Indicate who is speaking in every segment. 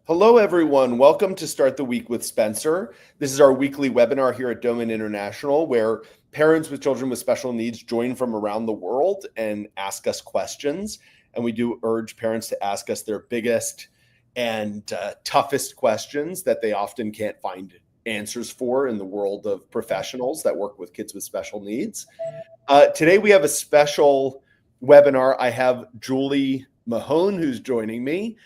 Speaker 1: Hello, everyone. Welcome to Start the Week with Spencer. This is our weekly webinar here at Doman International, where parents with children with special needs join from around the world and ask us questions. And we do urge parents to ask us their biggest and toughest questions that they often can't find answers for in the world of professionals that work with kids with special needs. Today, we have a special webinar. I have Julie Mahone, who's joining me.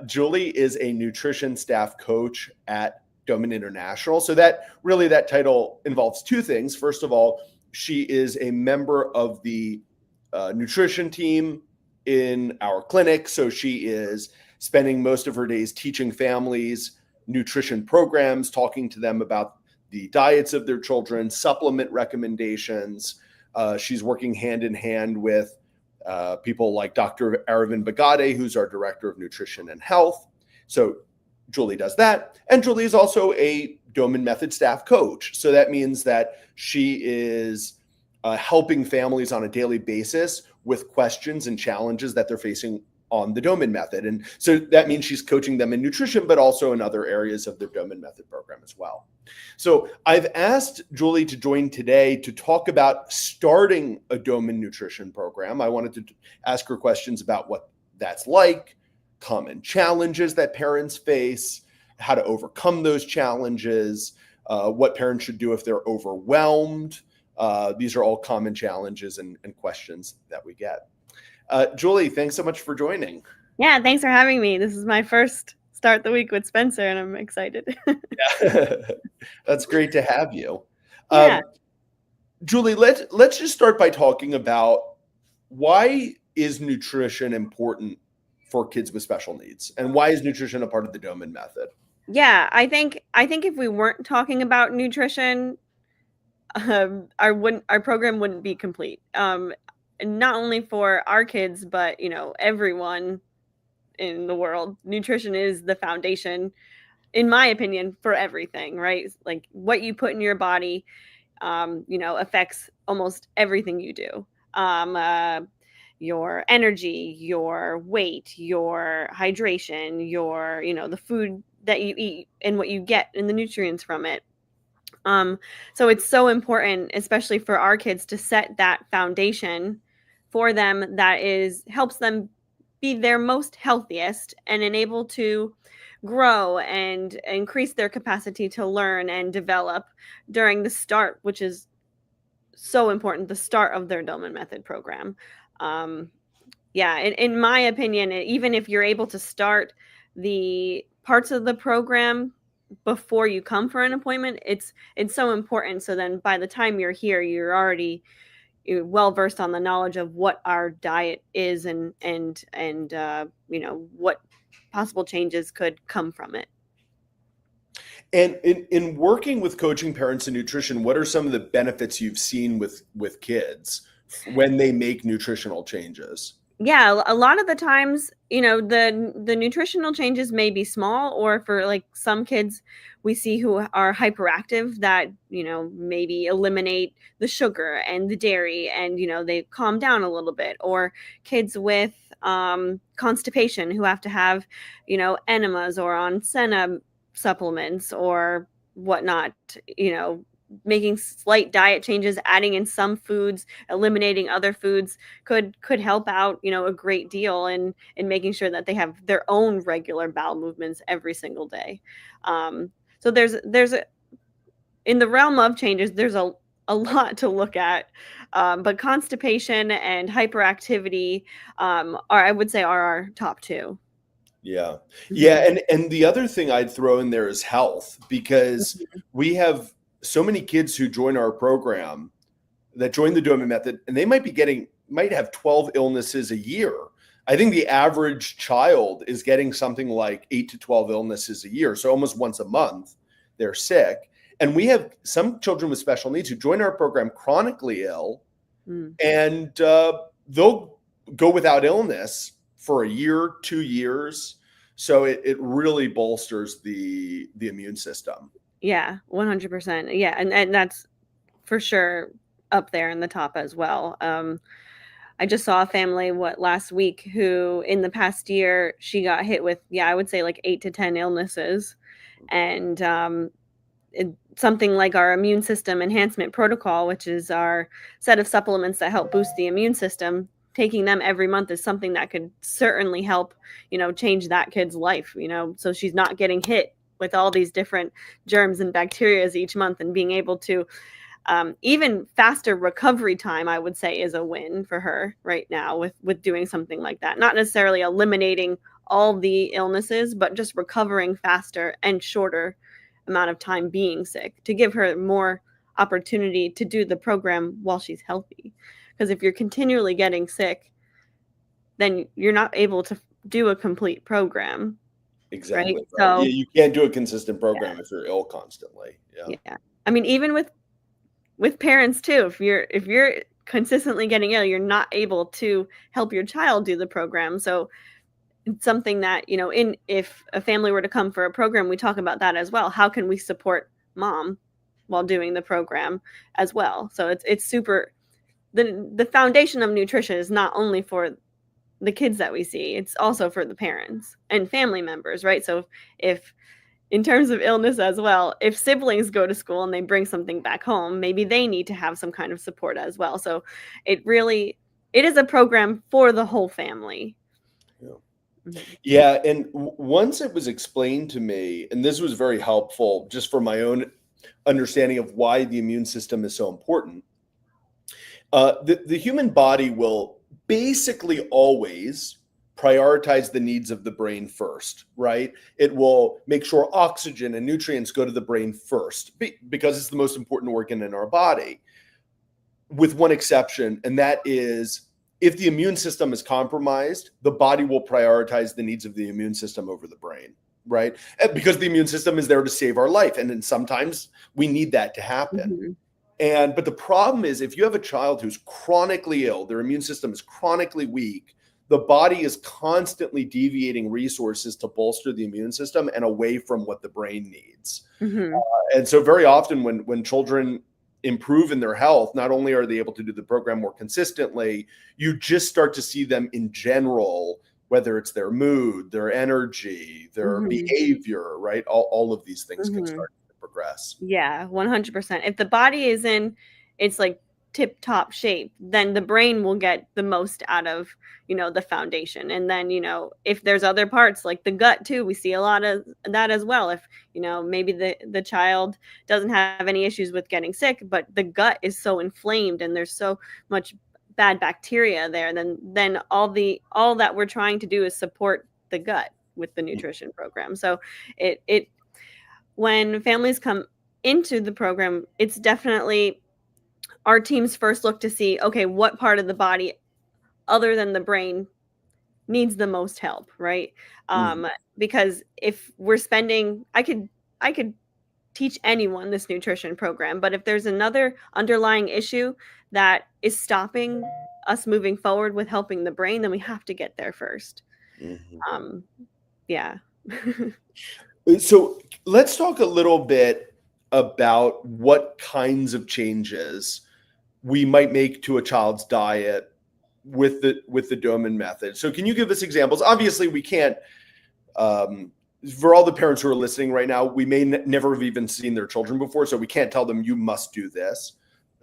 Speaker 1: Julie is a nutrition staff coach at Doman International. So that title involves two things. First of all, she is a member of the nutrition team in our clinic. So she is spending most of her days teaching families nutrition programs, talking to them about the diets of their children, supplement recommendations. She's working hand in hand with people like Dr. Aravind Bagade, who's our Director of Nutrition and Health. So Julie does that. And Julie is also a Doman Method staff coach. So that means that she is helping families on a daily basis with questions and challenges that they're facing on the Doman Method. And so that means she's coaching them in nutrition, but also in other areas of their Doman Method program as well. So I've asked Julie to join today to talk about starting a Doman nutrition program. I wanted to ask her questions about what that's like, common challenges that parents face, how to overcome those challenges, what parents should do if they're overwhelmed. These are all common challenges and questions that we get. Julie, thanks so much for joining.
Speaker 2: Yeah, thanks for having me. This is my first Start the Week with Spencer, and I'm excited.
Speaker 1: Yeah. That's great to have you.
Speaker 2: Yeah.
Speaker 1: Julie, let's just start by talking about why is nutrition important for kids with special needs, and why is nutrition a part of the Doman Method?
Speaker 2: Yeah, I think if we weren't talking about nutrition, our program wouldn't be complete. Not only for our kids, but everyone in the world. Nutrition is the foundation, in my opinion, for everything, right? Like what you put in your body, affects almost everything you do. Your energy, your weight, your hydration, your, the food that you eat and what you get and the nutrients from it. So it's so important, especially for our kids, to set that foundation for them that helps them be their most healthiest and enable to grow and increase their capacity to learn and develop during the start, which is so important, the start of their Doman Method program. In my opinion, even if you're able to start the parts of the program before you come for an appointment, it's so important. So then by the time you're here, you're already well versed on the knowledge of what our diet is and what possible changes could come from it.
Speaker 1: And in working with coaching parents in nutrition, what are some of the benefits you've seen with kids when they make nutritional changes?
Speaker 2: Yeah, a lot of the times, the nutritional changes may be small, or for like some kids we see who are hyperactive that, maybe eliminate the sugar and the dairy and, they calm down a little bit, or kids with constipation who have to have, enemas or on senna supplements or whatnot, making slight diet changes, adding in some foods, eliminating other foods could help out, a great deal in making sure that they have their own regular bowel movements every single day. So there's in the realm of changes, there's a lot to look at. But constipation and hyperactivity I would say are our top two.
Speaker 1: Yeah. Yeah. And the other thing I'd throw in there is health, because we have so many kids who join our program that join the Doman Method, and they might have 12 illnesses a year. I think the average child is getting something like 8 to 12 illnesses a year. So almost once a month, they're sick. And we have some children with special needs who join our program chronically ill, and they'll go without illness for a year, 2 years. So it really bolsters the immune system.
Speaker 2: Yeah, 100%. Yeah, and that's for sure up there in the top as well. I just saw a family last week who in the past year she got hit with, yeah, I would say like 8 to 10 illnesses. And something like our immune system enhancement protocol, which is our set of supplements that help boost the immune system, taking them every month is something that could certainly help, change that kid's life, so she's not getting hit with all these different germs and bacteria each month, and being able to even faster recovery time, I would say, is a win for her right now with doing something like that. Not necessarily eliminating all the illnesses, but just recovering faster and shorter amount of time being sick to give her more opportunity to do the program while she's healthy. Because if you're continually getting sick, then you're not able to do a complete program, right?
Speaker 1: Exactly right. Yeah,
Speaker 2: So,
Speaker 1: you can't do a consistent
Speaker 2: yeah,
Speaker 1: program if you're ill constantly. Yeah.
Speaker 2: yeah. I mean, even with parents too, if you're consistently getting ill, you're not able to help your child do the program. So it's something that, in if a family were to come for a program, we talk about that as well. How can we support mom while doing the program as well? So it's super, the foundation of nutrition is not only for the kids that we see, it's also for the parents and family members, right? So if in terms of illness as well, if siblings go to school and they bring something back home, maybe they need to have some kind of support as well. So it is a program for the whole family.
Speaker 1: Yeah.
Speaker 2: Mhm.
Speaker 1: Yeah, and once it was explained to me, and this was very helpful just for my own understanding of why the immune system is so important. The human body will basically always prioritize the needs of the brain first, right? It will make sure oxygen and nutrients go to the brain first because it's the most important organ in our body, with one exception, and that is if the immune system is compromised, the body will prioritize the needs of the immune system over the brain, right? Because the immune system is there to save our life. And then sometimes we need that to happen.
Speaker 2: Mhm.
Speaker 1: But the problem is if you have a child who's chronically ill, their immune system is chronically weak, the body is constantly deviating resources to bolster the immune system and away from what the brain needs.
Speaker 2: Mhm.
Speaker 1: And so very often when children improve in their health, not only are they able to do the program more consistently, you just start to see them in general, whether it's their mood, their energy, their
Speaker 2: Mhm.
Speaker 1: behavior, right? All of these things can
Speaker 2: Mhm.
Speaker 1: start to progress.
Speaker 2: Yeah, 100%. If the body is in its like tip top shape, then the brain will get the most out of, the foundation. And then, if there's other parts like the gut too, we see a lot of that as well. If, maybe the child doesn't have any issues with getting sick, but the gut is so inflamed and there's so much bad bacteria there, then all that we're trying to do is support the gut with the nutrition program. So it when families come into the program, it's definitely our team's first look to see, okay, what part of the body other than the brain needs the most help, right?
Speaker 1: Mhm.
Speaker 2: Um, because if we're spending, I could teach anyone this nutrition program, but if there's another underlying issue that is stopping us moving forward with helping the brain, then we have to get there first.
Speaker 1: Mhm.
Speaker 2: Um, yeah.
Speaker 1: So let's talk a little bit about what kinds of changes we might make to a child's diet with the Doman method. So can you give us examples? Obviously, we can't. Um, for all the parents who are listening right now, we may never have even seen their children before, so we can't tell them you must do this.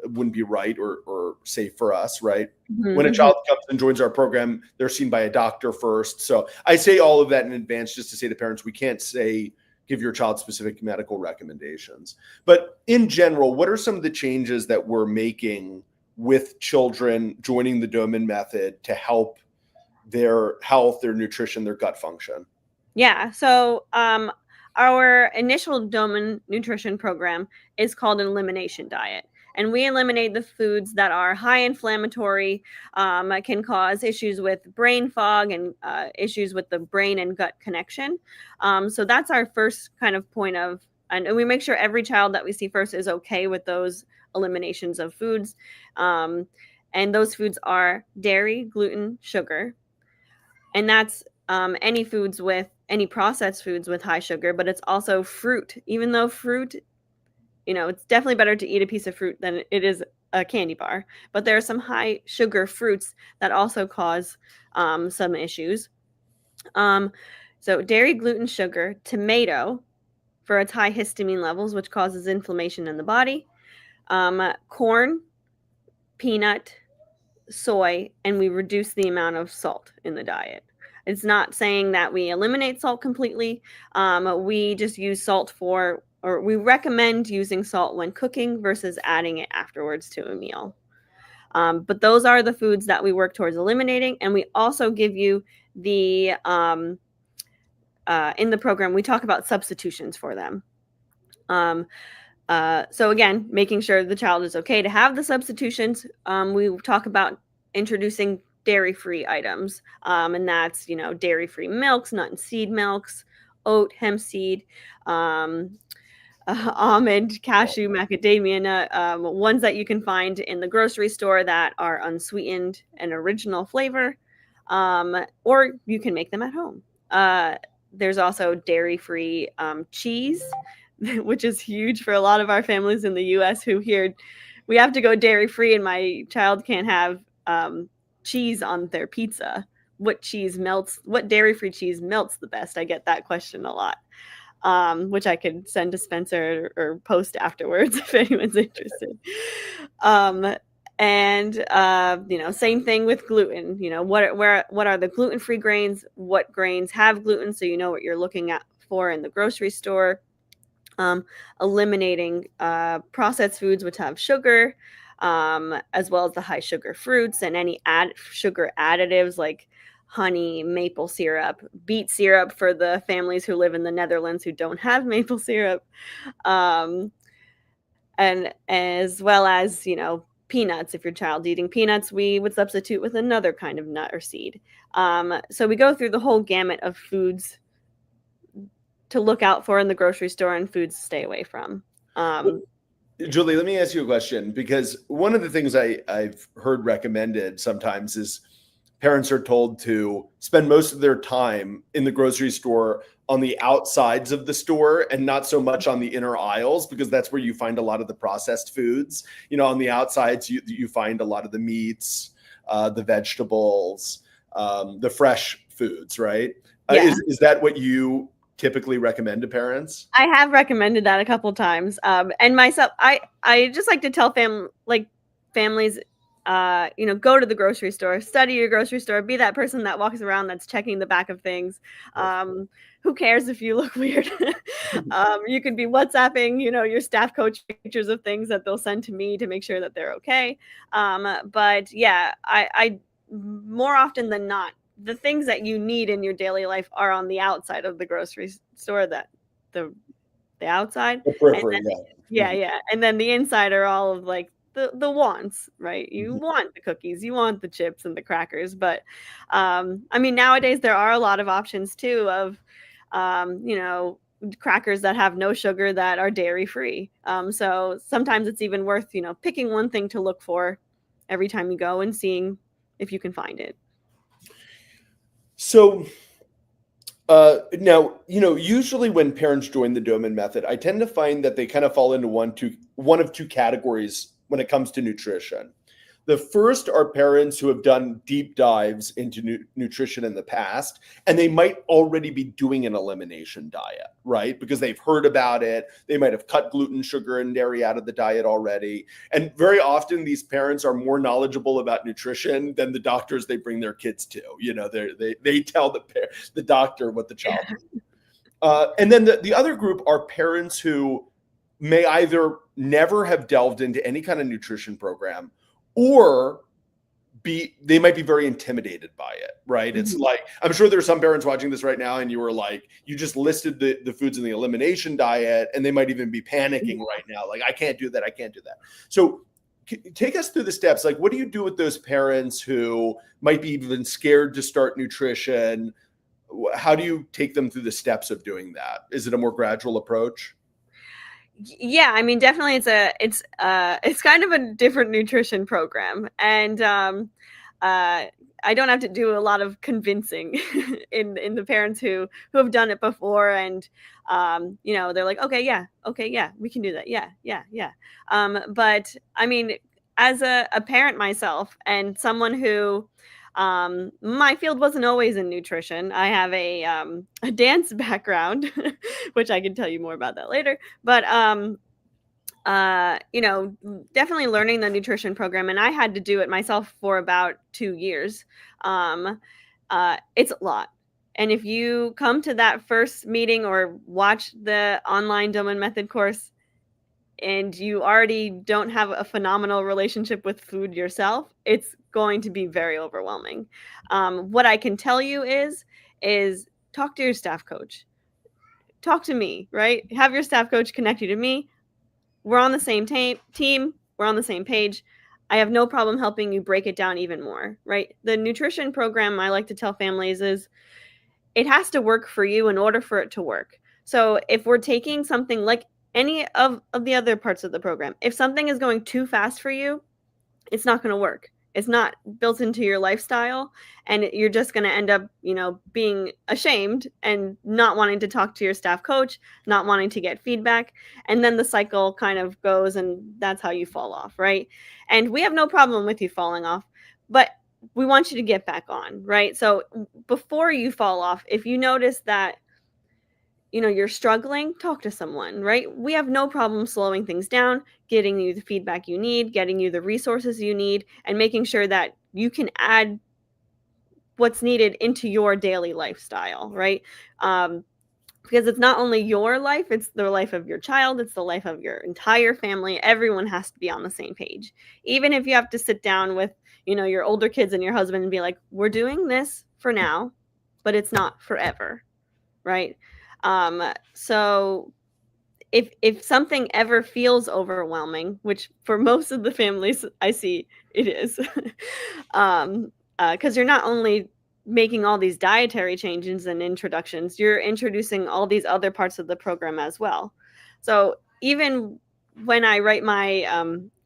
Speaker 1: It wouldn't be right or safe for us, right? When a
Speaker 2: Mhm,
Speaker 1: child comes and joins our program, they're seen by a doctor first. So I say all of that in advance just to say to parents, we can't say give your child specific medical recommendations. But in general, what are some of the changes that we're making with children joining the Doman method to help their health, their nutrition, their gut function?
Speaker 2: Yeah. So, our initial Doman nutrition program is called an elimination diet. And we eliminate the foods that are high inflammatory, can cause issues with brain fog and issues with the brain and gut connection. So that's our first kind of point of, and we make sure every child that we see first is okay with those eliminations of foods. Um, and those foods are dairy, gluten, sugar, and that's any processed foods with high sugar, but it's also fruit. Even though fruit, it's definitely better to eat a piece of fruit than it is a candy bar. But there are some high sugar fruits that also cause some issues. So dairy, gluten, sugar, tomato for its high histamine levels, which causes inflammation in the body, corn, peanut, soy, and we reduce the amount of salt in the diet. It's not saying that we eliminate salt completely. We just use salt or we recommend using salt when cooking versus adding it afterwards to a meal. But those are the foods that we work towards eliminating. And we also give you the, in the program, we talk about substitutions for them. So again, making sure the child is okay to have the substitutions. We talk about introducing dairy-free items, and that's dairy-free milks, nut and seed milks, oat, hemp seed, almond, cashew, macadamia nut, ones that you can find in the grocery store that are unsweetened and original flavor, or you can make them at home. There's also dairy-free cheese, which is huge for a lot of our families in the US who hear we have to go dairy-free and my child can't have cheese on their pizza. What dairy-free cheese melts the best? I get that question a lot, which I could send to Spencer or post afterwards if anyone's interested. Same thing with gluten. What are the gluten-free grains? What grains have gluten? So you know what you're looking at for in the grocery store. Eliminating processed foods which have sugar, as well as the high sugar fruits and any sugar additives like honey, maple syrup, beet syrup for the families who live in the Netherlands who don't have maple syrup, and as well as peanuts. If your child's eating peanuts, we would substitute with another kind of nut or seed. So we go through the whole gamut of foods to look out for in the grocery store and foods to stay away from.
Speaker 1: Julie, let me ask you a question, because one of the things I've heard recommended sometimes is parents are told to spend most of their time in the grocery store on the outsides of the store and not so much on the inner aisles, because that's where you find a lot of the processed foods. On the outsides, you find a lot of the meats, the vegetables, the fresh foods, right?
Speaker 2: Yeah.
Speaker 1: Is that what you typically recommend to parents?
Speaker 2: I have recommended that a couple times. And myself, I just like to tell families, go to the grocery store, study your grocery store, be that person that walks around that's checking the back of things. Who cares if you look weird? You could be WhatsApping, your staff coach pictures of things that they'll send to me to make sure that they're okay. But yeah, I more often than not, the things that you need in your daily life are on the outside of the grocery store, that the outside.
Speaker 1: The periphery,
Speaker 2: Yeah. And then the inside are all of like the wants, right? You want the cookies, you want the chips and the crackers. But nowadays there are a lot of options too of crackers that have no sugar that are dairy free. So sometimes it's even worth, picking one thing to look for every time you go and seeing if you can find it.
Speaker 1: So now, usually when parents join the Doman Method, I tend to find that they kind of fall into one of two categories when it comes to nutrition. The first are parents who have done deep dives into nutrition in the past, and they might already be doing an elimination diet, right? Because they've heard about it. They might have cut gluten, sugar, and dairy out of the diet already. And very often these parents are more knowledgeable about nutrition than the doctors they bring their kids to. They tell the doctor what the child needs. And then the other group are parents who may either never have delved into any kind of nutrition program, or they might be very intimidated by it, right? It's like, I'm sure there's some parents watching this right now and you were like, you just listed the foods in the elimination diet, and they might even be panicking right now. Like, I can't do that. So take us through the steps. Like, what do you do with those parents who might be even scared to start nutrition? How do you take them through the steps of doing that? Is it a more gradual approach?
Speaker 2: Yeah, definitely it's kind of a different nutrition program, and I don't have to do a lot of convincing in the parents who have done it before, and they're like, okay, yeah, we can do that, yeah. But as a parent myself and someone who my field wasn't always in nutrition. I have a dance background, which I can tell you more about that later. But you know, definitely learning the nutrition program, and I had to do it myself for about 2 years. Um, it's a lot. And if you come to that first meeting or watch the online Doman Method course, and you already don't have a phenomenal relationship with food yourself, it's going to be very overwhelming. What I can tell you is talk to your staff coach. Talk to me, right? Have your staff coach connect you to me. We're on the same team. We're on the same page. I have no problem helping you break it down even more, right? The nutrition program I like to tell families is it has to work for you in order for it to work. So if we're taking something like any of the other parts of the program, if something is going too fast for you, it's not going to work. It's not built into your lifestyle, and you're just going to end up, you know, being ashamed and not wanting to talk to your staff coach, not wanting to get feedback, and then the cycle kind of goes, and that's how you fall off, right? And we have no problem with you falling off, but we want you to get back on, right? So before you fall off, if you notice that, you know, you're struggling, talk to someone, right? We have no problem slowing things down, getting you the feedback you need, getting you the resources you need, and making sure that you can add what's needed into your daily lifestyle, right? Because it's not only your life, it's the life of your child, it's the life of your entire family. Everyone has to be on the same page. Even if you have to sit down with, you know, your older kids and your husband and be like, we're doing this for now, but it's not forever, right? So if something ever feels overwhelming, which for most of the families I see it is, because you're not only making all these dietary changes and introductions, you're introducing all these other parts of the program as well. So even when I write my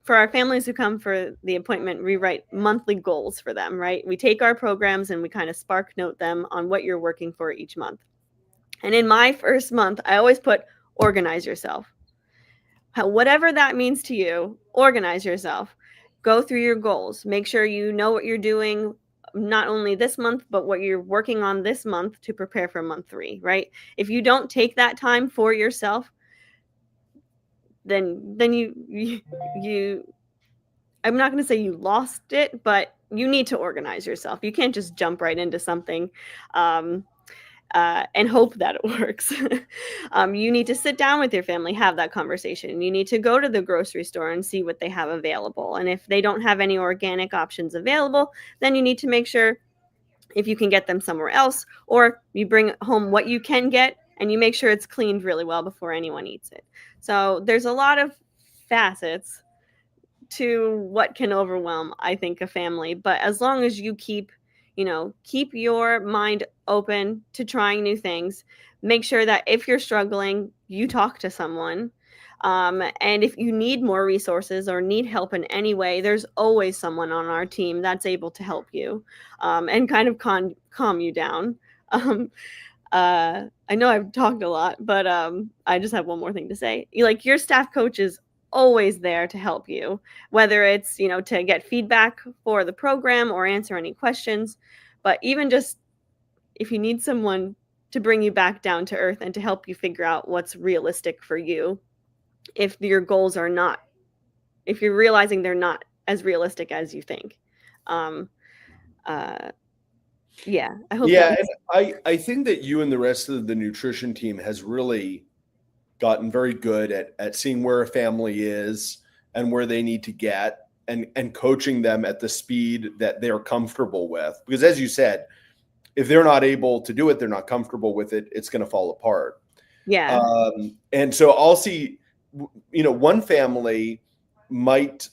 Speaker 2: for our families who come for the appointment, we write monthly goals for them, right? We take our programs and we kind of spark note them on what you're working for each month. And in my first month, I always put organize yourself. Whatever that means to you, organize yourself. Go through your goals. Make sure you know what you're doing not only this month, but what you're working on this month to prepare for month 3, right? If you don't take that time for yourself, then you I'm not going to say you lost it, but you need to organize yourself. You can't just jump right into something. Um, and hope that it works. You need to sit down with your family, have that conversation. You need to go to the grocery store and see what they have available. And if they don't have any organic options available, then you need to make sure if you can get them somewhere else, or you bring home what you can get and you make sure it's cleaned really well before anyone eats it. So there's a lot of facets to what can overwhelm, I think, a family. But as long as you keep, you know, keep your mind open to trying new things, make sure that if you're struggling, you talk to someone. And if you need more resources or need help in any way, there's always someone on our team that's able to help you and kind of calm you down. Um, I know I've talked a lot, but I just have one more thing to say. Like your staff coach is always there to help you, whether it's, you know, to get feedback for the program or answer any questions, but even just if you need someone to bring you back down to earth and to help you figure out what's realistic for you, if your goals are not, if you're realizing they're not as realistic as you think. Um, uh, yeah, I hope that
Speaker 1: Yeah,
Speaker 2: makes
Speaker 1: and I think that you and the rest of the nutrition team has really gotten very good at seeing where a family is and where they need to get and coaching them at the speed that they're comfortable with. Because as you said, if they're not able to do it, they're not comfortable with it, it's going to fall apart.
Speaker 2: yeah.
Speaker 1: And so I'll see, you know, one family might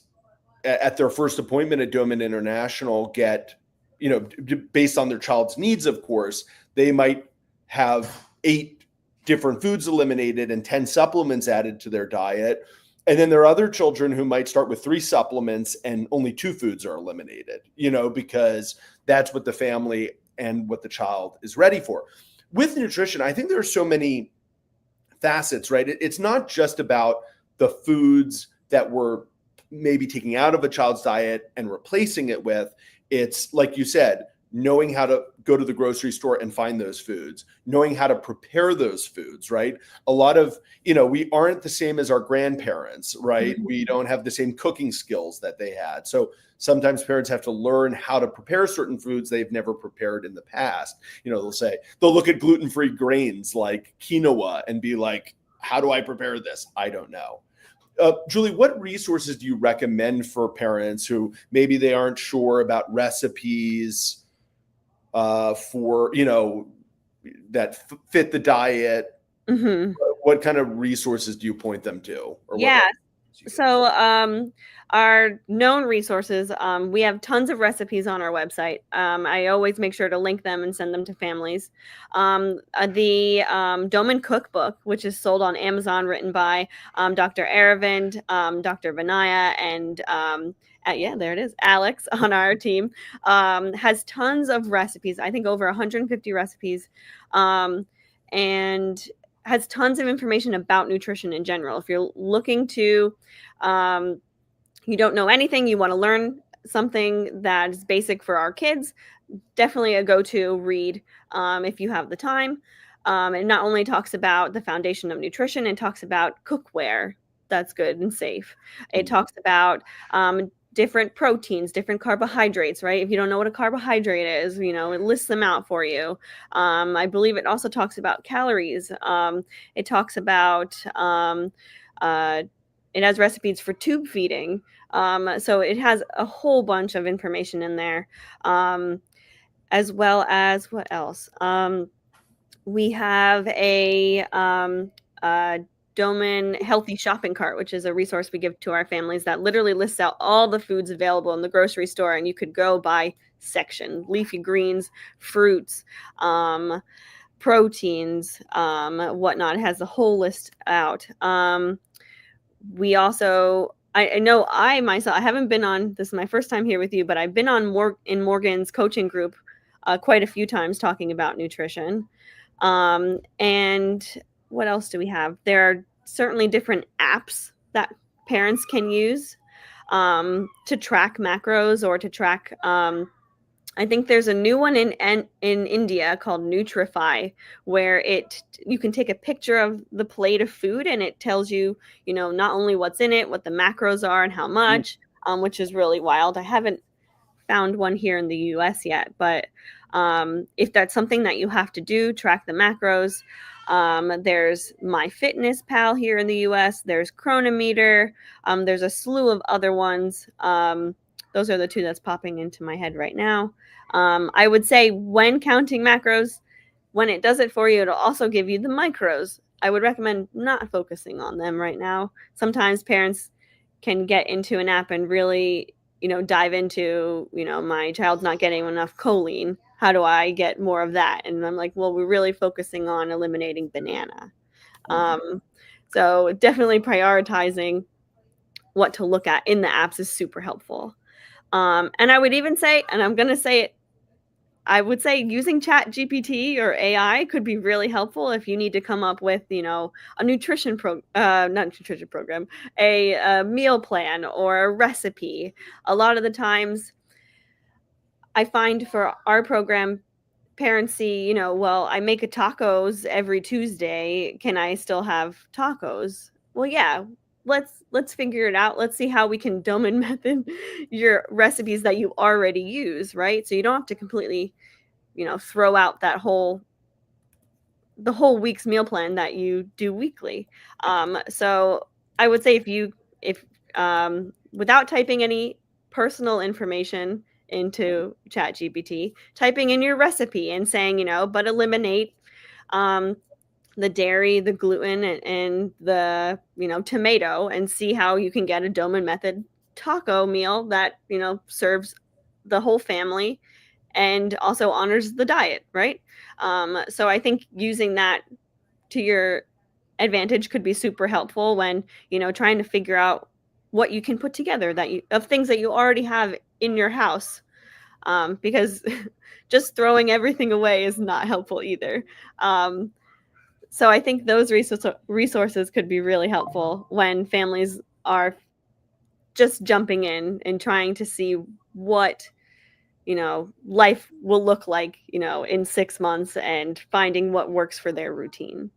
Speaker 1: at their first appointment at Doman International get, you know, based on their child's needs, of course, they might have 8 different foods eliminated and 10 supplements added to their diet. And then there are other children who might start with 3 supplements and only 2 foods are eliminated, you know, because that's what the family and what the child is ready for. With nutrition, I think there are so many facets, right? It's not just about the foods that we're maybe taking out of a child's diet and replacing it with. It's like you said, knowing how to go to the grocery store and find those foods, knowing how to prepare those foods, right? A lot of, we aren't the same as our grandparents, right?
Speaker 2: Mhm.
Speaker 1: We don't have the same cooking skills that they had. So sometimes parents have to learn how to prepare certain foods they've never prepared in the past. They'll look at gluten-free grains like quinoa and be like, how do I prepare this? I don't know. Julie, what resources do you recommend for parents who maybe they aren't sure about recipes for that fit the diet?
Speaker 2: Mhm.
Speaker 1: What kind of resources do you point them to, or what?
Speaker 2: Yeah. So, our known resources, we have tons of recipes on our website. I always make sure to link them and send them to families. The Doman Cookbook, which is sold on Amazon, written by Dr. Aravind, Dr. Vinaya, and yeah, there it is, Alex on our team, has tons of recipes. I think over 150 recipes, and has tons of information about nutrition in general. If you're looking to, you don't know anything, you want to learn something that is basic for our kids, definitely a go-to read if you have the time. It not only talks about the foundation of nutrition, it talks about cookware that's good and safe. It talks about different proteins, different carbohydrates, right? If you don't know what a carbohydrate is, it lists them out for you. I believe it also talks about calories. It talks about, it has recipes for tube feeding. So it has a whole bunch of information in there. As well as what else? We have a Doman Healthy Shopping Cart, which is a resource we give to our families that literally lists out all the foods available in the grocery store, and you could go by section: leafy greens, fruits, proteins, whatnot. It has the whole list out. We also, I know I myself, I haven't been on, this is my first time here with you, but I've been on in Morgan's coaching group quite a few times talking about nutrition. And what else do we have? There are certainly different apps that parents can use to track macros or to track. I think there's a new one in India called Nutrify, where you can take a picture of the plate of food and it tells you, not only what's in it, what the macros are, and how much, which is really wild. I haven't found one here in the US yet, but if that's something that you have to do, track the macros. There's MyFitnessPal here in the US. There's Chronometer. There's a slew of other ones. Those are the two that's popping into my head right now. I would say when counting macros, when it does it for you, it'll also give you the micros. I would recommend not focusing on them right now. Sometimes parents can get into an app and really, dive into, my child's not getting enough choline. How do I get more of that? And I'm like, well, we're really focusing on eliminating banana. So definitely prioritizing what to look at in the apps is super helpful. And I would even say, and I'm going to say it, I would say using Chat GPT or AI could be really helpful if you need to come up with, a not nutrition program, a meal plan or a recipe. A lot of the times I find for our program, parents see, well, I make a tacos every Tuesday. Can I still have tacos? Well, yeah, let's figure it out. Let's see how we can Doman method your recipes that you already use, right? So you don't have to completely, throw out the whole week's meal plan that you do weekly. So I would say if without typing any personal information into Chat GPT, typing in your recipe and saying, but eliminate the dairy, the gluten, and the, tomato, and see how you can get a Doman method taco meal that, serves the whole family and also honors the diet, right? So I think using that to your advantage could be super helpful when, trying to figure out what you can put together of things that you already have in your house. Because just throwing everything away is not helpful either. So I think those resources could be really helpful when families are just jumping in and trying to see what life will look like, in 6 months, and finding what works for their routine.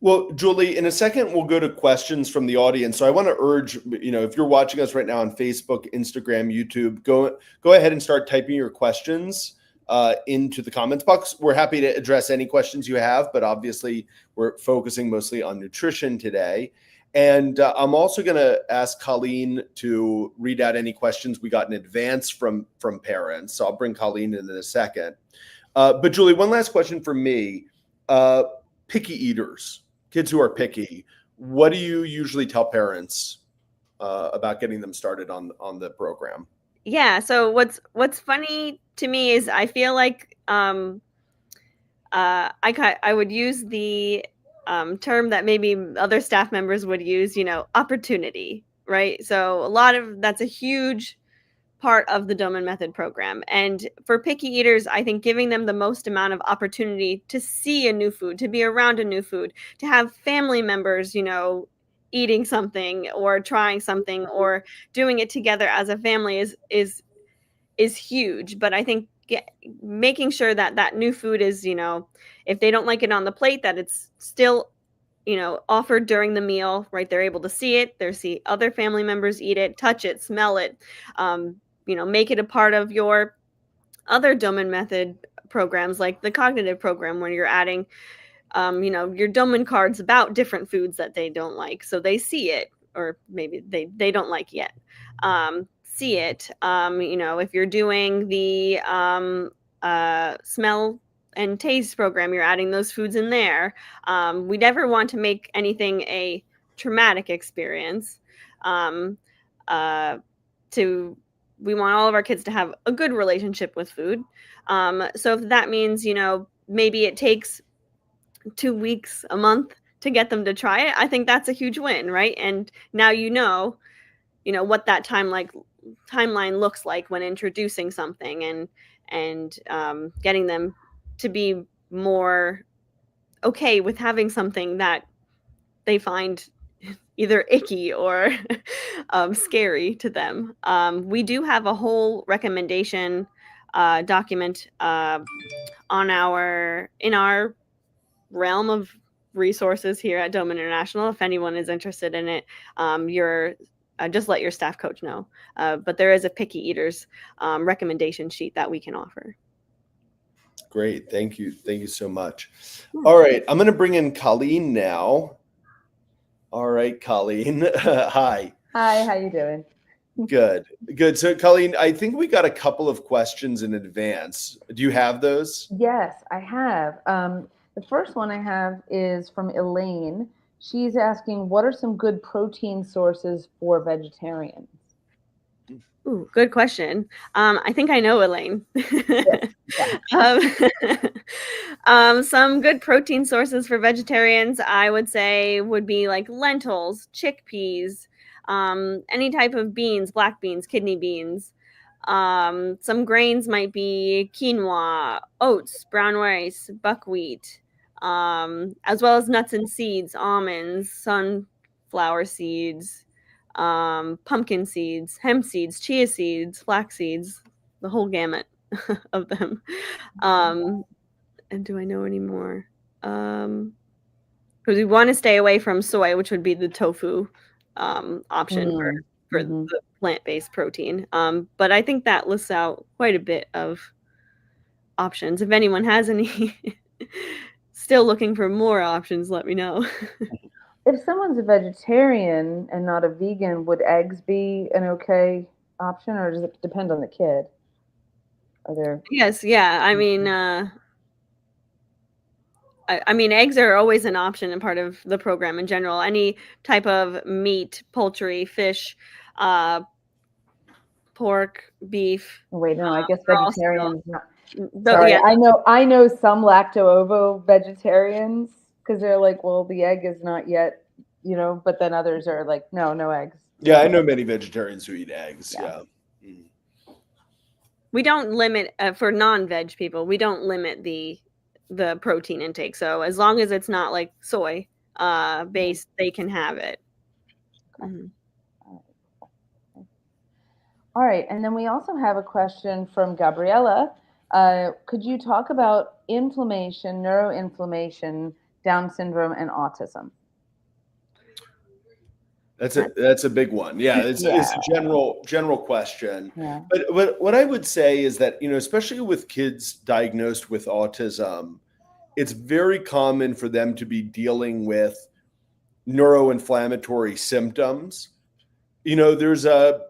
Speaker 1: Well, Julie, in a second, we'll go to questions from the audience. So I want to urge, if you're watching us right now on Facebook, Instagram, YouTube, go ahead and start typing your questions into the comments box. We're happy to address any questions you have, but obviously we're focusing mostly on nutrition today. And I'm also going to ask Colleen to read out any questions we got in advance from parents. So I'll bring Colleen in a second. But Julie, one last question for me. Picky eaters, kids who are picky, what do you usually tell parents about getting them started on the program?
Speaker 2: Yeah, so what's funny to me is I feel like I would use the term that maybe other staff members would use, opportunity, right? So that's a huge part of the Doman Method program. And for picky eaters, I think giving them the most amount of opportunity to see a new food, to be around a new food, to have family members, eating something or trying something or doing it together as a family is huge. But I think making sure that that new food is, if they don't like it on the plate, that it's still offered during the meal, right? They're able to see it, they see other family members eat it, touch it, smell it, make it a part of your other Doman Method programs, like the cognitive program, where you're adding, your Doman cards about different foods that they don't like. So they see it, or maybe they don't like yet. See it. If you're doing the smell and taste program, you're adding those foods in there. We never want to make anything a traumatic experience. We want all of our kids to have a good relationship with food. So if that means, maybe it takes 2 weeks, a month to get them to try it, I think that's a huge win, right? And now what that timeline looks like when introducing something, and getting them to be more okay with having something that they find either icky or scary to them. We do have a whole recommendation document in our realm of resources here at Doman International. If anyone is interested in it, just let your staff coach know. But there is a picky eaters recommendation sheet that we can offer.
Speaker 1: Great. Thank you. Thank you so much. Yeah. All right. I'm going to bring in Colleen now. All right, Colleen. Hi.
Speaker 3: Hi, how you doing?
Speaker 1: Good. Good. So, Colleen, I think we got a couple of questions in advance. Do you have those?
Speaker 3: Yes, I have. The first one I have is from Elaine. She's asking, what are some good protein sources for vegetarians?
Speaker 2: Ooh, good question. I think I know Elaine. Some good protein sources for vegetarians, I would say, would be like lentils, chickpeas, any type of beans, black beans, kidney beans. Some grains might be quinoa, oats, brown rice, buckwheat, as well as nuts and seeds, almonds, sunflower seeds, pumpkin seeds, hemp seeds, chia seeds, flax seeds, the whole gamut of them. And do I know any more? Because we want to stay away from soy, which would be the tofu option for the plant-based protein. But I think that lists out quite a bit of options. If anyone has any still looking for more options, let me know.
Speaker 3: If someone's a vegetarian and not a vegan, would eggs be an okay option, or does it depend on the kid? Are there?
Speaker 2: Yes, yeah. I mean, eggs are always an option and part of the program in general. Any type of meat, poultry, fish, pork, beef.
Speaker 3: Wait, no, I guess vegetarians.
Speaker 2: Sorry, yeah.
Speaker 3: I know some lacto-ovo vegetarians, because they're like, well, the egg is not yet, but then others are like, no eggs.
Speaker 1: Yeah, I know many vegetarians who eat eggs. Yeah.
Speaker 2: We don't limit for non-veg people. We don't limit the protein intake. So as long as it's not like soy based, they can have it.
Speaker 3: Okay. All right, and then we also have a question from Gabriella. Could you talk about inflammation, neuroinflammation, Down syndrome, and autism?
Speaker 1: That's a big one. Yeah, it's
Speaker 3: Yeah,
Speaker 1: a general question.
Speaker 3: yeah.
Speaker 1: But what I would say is that, especially with kids diagnosed with autism, it's very common for them to be dealing with neuroinflammatory symptoms. There's a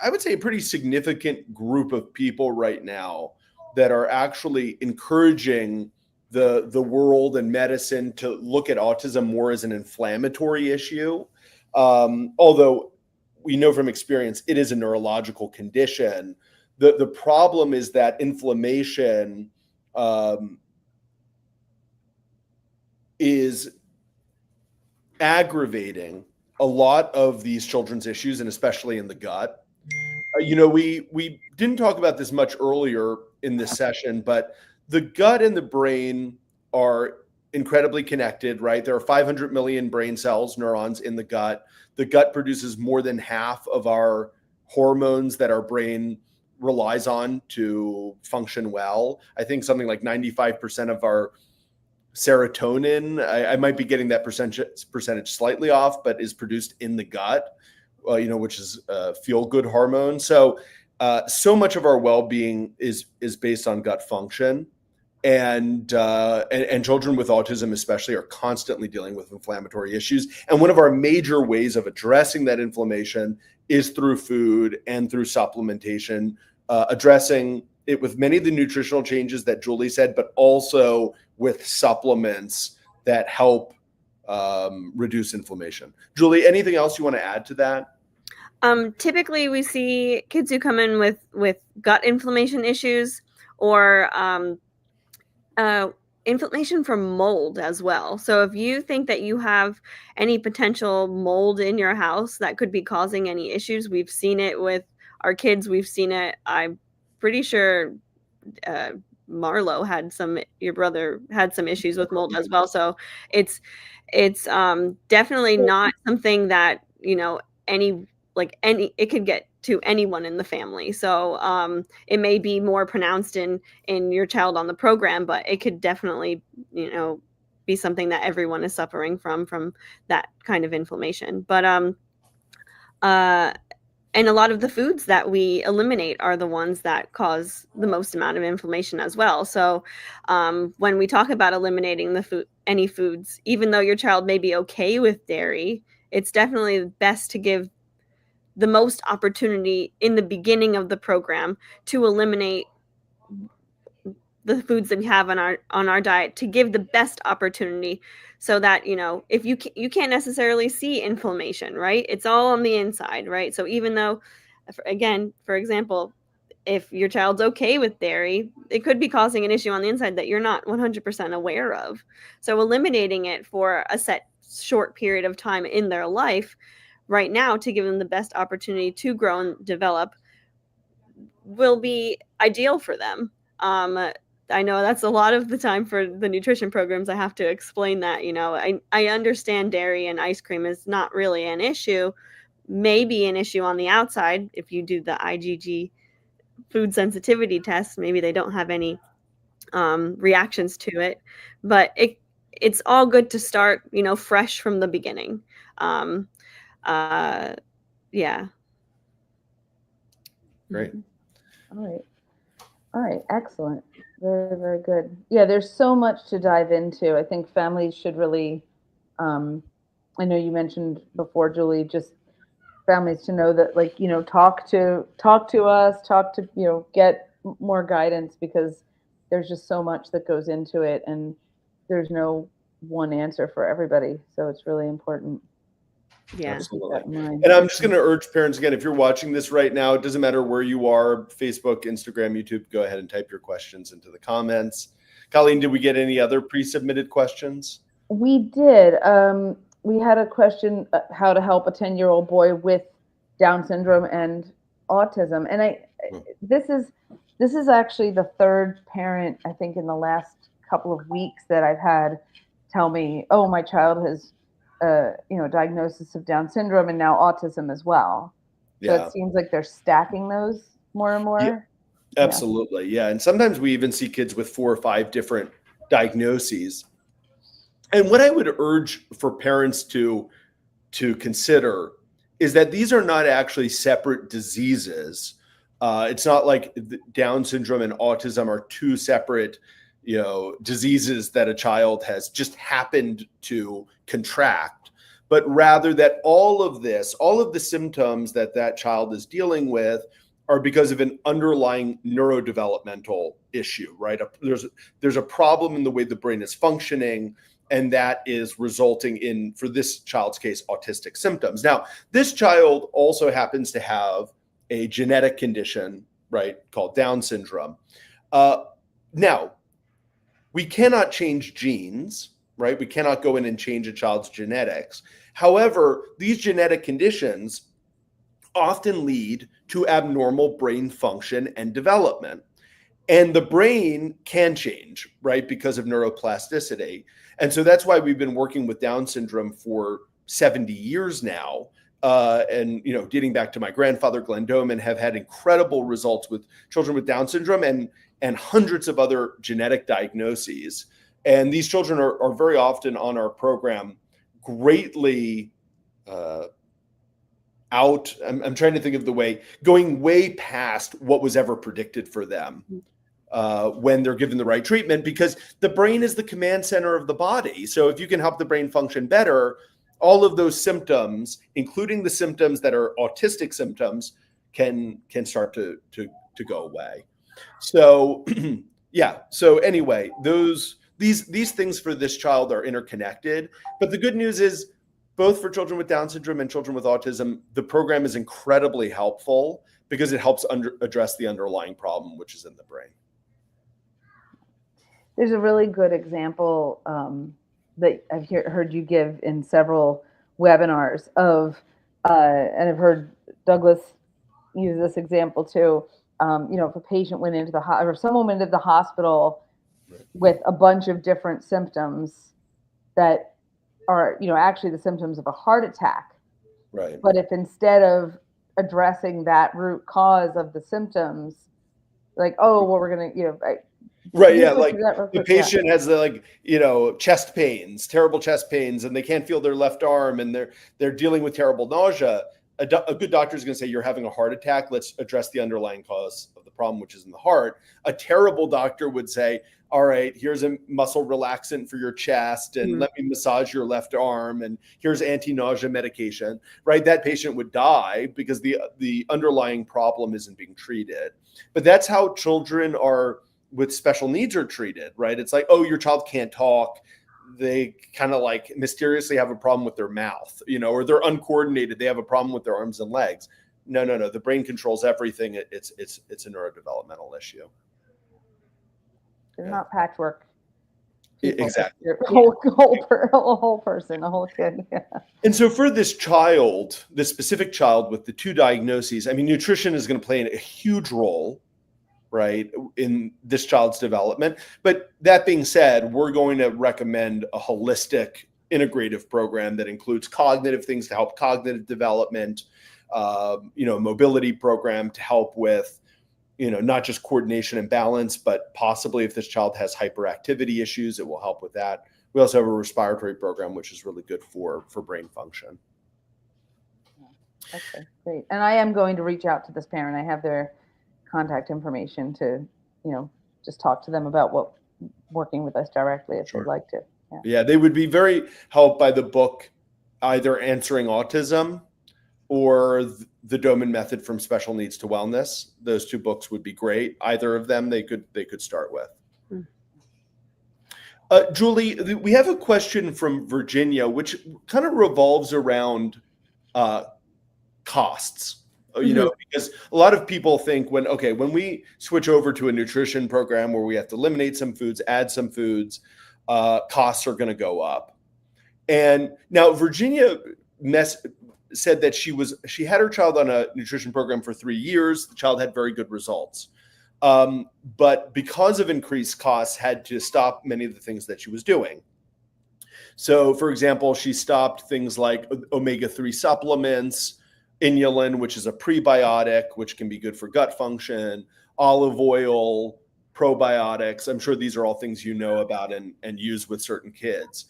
Speaker 1: I would say a pretty significant group of people right now that are actually encouraging the world and medicine to look at autism more as an inflammatory issue. Although we know from experience it is a neurological condition. The problem is that inflammation is aggravating a lot of these children's issues, and especially in the gut. We didn't talk about this much earlier in this session, but the gut and the brain are incredibly connected, right? There are 500 million brain cells, neurons in the gut. The gut produces more than half of our hormones that our brain relies on to function well. I think something like 95% of our serotonin, I might be getting that percentage slightly off, but is produced in the gut, which is a feel-good hormone. So much of our well-being is based on gut function, and children with autism especially are constantly dealing with inflammatory issues. And one of our major ways of addressing that inflammation is through food and through supplementation, addressing it with many of the nutritional changes that Julie said, but also with supplements that help reduce inflammation. Julie, anything else you want to add to that?
Speaker 2: Typically, we see kids who come in with gut inflammation issues or inflammation from mold as well. So if you think that you have any potential mold in your house that could be causing any issues, we've seen it with our kids. We've seen it. I'm pretty sure your brother had some issues with mold as well. So it's definitely not something that it could get to anyone in the family. So it may be more pronounced in your child on the program, but it could definitely be something that everyone is suffering from that kind of inflammation. But and a lot of the foods that we eliminate are the ones that cause the most amount of inflammation as well. So when we talk about eliminating any foods, even though your child may be okay with dairy, it's definitely best to give the most opportunity in the beginning of the program to eliminate the foods that we have on our diet, to give the best opportunity, so that if you can't necessarily see inflammation, right? It's all on the inside, right? So even though, again, for example, if your child's okay with dairy, it could be causing an issue on the inside that you're not 100% aware of. So eliminating it for a set short period of time in their life right now to give them the best opportunity to grow and develop will be ideal for them. I know that's a lot of the time for the nutrition programs. I have to explain that, I understand dairy and ice cream is not really an issue, maybe an issue on the outside. If you do the IgG food sensitivity test, maybe they don't have any reactions to it, but it's all good to start, fresh from the beginning. Yeah.
Speaker 1: Great.
Speaker 3: All right. Excellent. Very, very good. Yeah, there's so much to dive into. I think families should really, I know you mentioned before, Julie, just families to know that, talk to us, get more guidance, because there's just so much that goes into it, and there's no one answer for everybody. So it's really important.
Speaker 2: Yeah.
Speaker 1: Absolutely. And I'm just going to urge parents again, if you're watching this right now, it doesn't matter where you are, Facebook, Instagram, YouTube, go ahead and type your questions into the comments. Colleen, did we get any other pre-submitted questions?
Speaker 3: We did. We had a question, how to help a 10-year-old boy with Down syndrome and autism. And this is actually the third parent, I think, in the last couple of weeks that I've had tell me, oh, my child has diagnosis of Down syndrome and now autism as well. So
Speaker 1: Yeah.
Speaker 3: it seems like they're stacking those more and more.
Speaker 1: Absolutely. Yeah. And sometimes we even see kids with 4 or 5 different diagnoses. And what I would urge for parents to consider is that these are not actually separate diseases. It's not like Down syndrome and autism are 2 separate, diseases that a child has just happened to contract, but rather that all of the symptoms that child is dealing with are because of an underlying neurodevelopmental issue, right? There's a problem in the way the brain is functioning, and that is resulting in, for this child's case, autistic symptoms. Now, this child also happens to have a genetic condition, right, called Down syndrome. Now, we cannot change genes, right? We cannot go in and change a child's genetics. However, these genetic conditions often lead to abnormal brain function and development. And the brain can change, right, because of neuroplasticity. And so that's why we've been working with Down syndrome for 70 years now. And, dating back to my grandfather, Glenn Doman, have had incredible results with children with Down syndrome and hundreds of other genetic diagnoses. And these children are very often on our program greatly out. I'm trying to think of the way, going way past what was ever predicted for them when they're given the right treatment, because the brain is the command center of the body. So if you can help the brain function better, all of those symptoms, including the symptoms that are autistic symptoms, can start to go away. So yeah. So anyway, these things for this child are interconnected. But the good news is, both for children with Down syndrome and children with autism, the program is incredibly helpful because it helps address the underlying problem, which is in the brain.
Speaker 3: There's a really good example that I've heard you give in several webinars of, and I've heard Douglas use this example too. If a patient went into or someone went into the hospital with a bunch of different symptoms that are, actually the symptoms of a heart attack.
Speaker 1: Right.
Speaker 3: But if instead of addressing that root cause of the symptoms, like, oh, well, we're going to,
Speaker 1: right. Yeah. Like the patient has chest pains, terrible chest pains, and they can't feel their left arm, and they're dealing with terrible nausea. A good doctor is going to say, you're having a heart attack. Let's address the underlying cause of the problem, which is in the heart. A terrible doctor would say, all right, here's a muscle relaxant for your chest, and let me massage your left arm, and here's anti-nausea medication, right? That patient would die because the underlying problem isn't being treated. But that's how children with special needs are treated, right? It's like, oh, your child can't talk. They kind of like mysteriously have a problem with their mouth, or they're uncoordinated. They have a problem with their arms and legs. No. The brain controls everything. It's a neurodevelopmental issue.
Speaker 3: They're not patchwork.
Speaker 1: Exactly.
Speaker 3: A whole person, a whole kid. Yeah.
Speaker 1: And so for this specific child with the 2 diagnoses, I mean, nutrition is going to play a huge role, right, in this child's development. But that being said, we're going to recommend a holistic, integrative program that includes cognitive things to help cognitive development, mobility program to help with, not just coordination and balance, but possibly if this child has hyperactivity issues, it will help with that. We also have a respiratory program, which is really good for brain function.
Speaker 3: Okay, great. And I am going to reach out to this parent. I have their contact information to, just talk to them about working with us directly if they'd like to.
Speaker 1: Yeah, they would be very helped by the book, either Answering Autism or the Doman Method from Special Needs to Wellness. Those 2 books would be great. Either of them they could start with. Julie, we have a question from Virginia, which kind of revolves around costs. Because a lot of people think when we switch over to a nutrition program where we have to eliminate some foods, add some foods, costs are going to go up. And now Virginia said that she had her child on a nutrition program for 3 years. The child had very good results. But because of increased costs, had to stop many of the things that she was doing. So, for example, she stopped things like omega-3 supplements, inulin, which is a prebiotic, which can be good for gut function, olive oil, probiotics. I'm sure these are all things you know about and use with certain kids.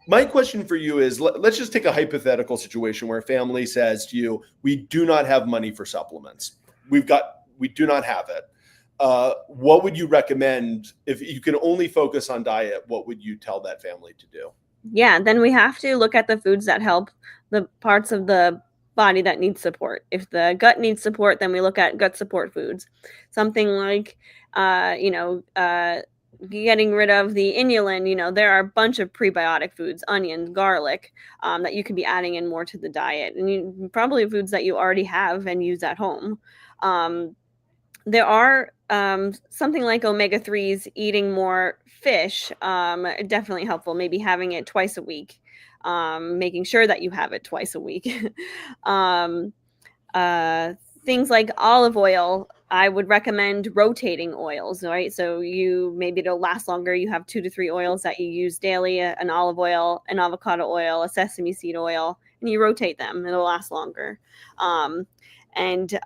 Speaker 1: My question for you is, let's just take a hypothetical situation where a family says to you, we do not have money for supplements. We do not have it. What would you recommend if you can only focus on diet? What would you tell that family to do?
Speaker 2: Yeah, then we have to look at the foods that help the parts of the body that need support. If the gut needs support, then we look at gut support foods. Something like, getting rid of the inulin. There are a bunch of prebiotic foods, onions, garlic, that you could be adding in more to the diet. And probably foods that you already have and use at home. There are something like omega-3s, eating more fish, definitely helpful. Maybe having it twice a week, making sure that you have it twice a week. um, Things like olive oil, I would recommend rotating oils, right? So maybe it'll last longer. You have 2 to 3 oils that you use daily, an olive oil, an avocado oil, a sesame seed oil, and you rotate them. It'll last longer. And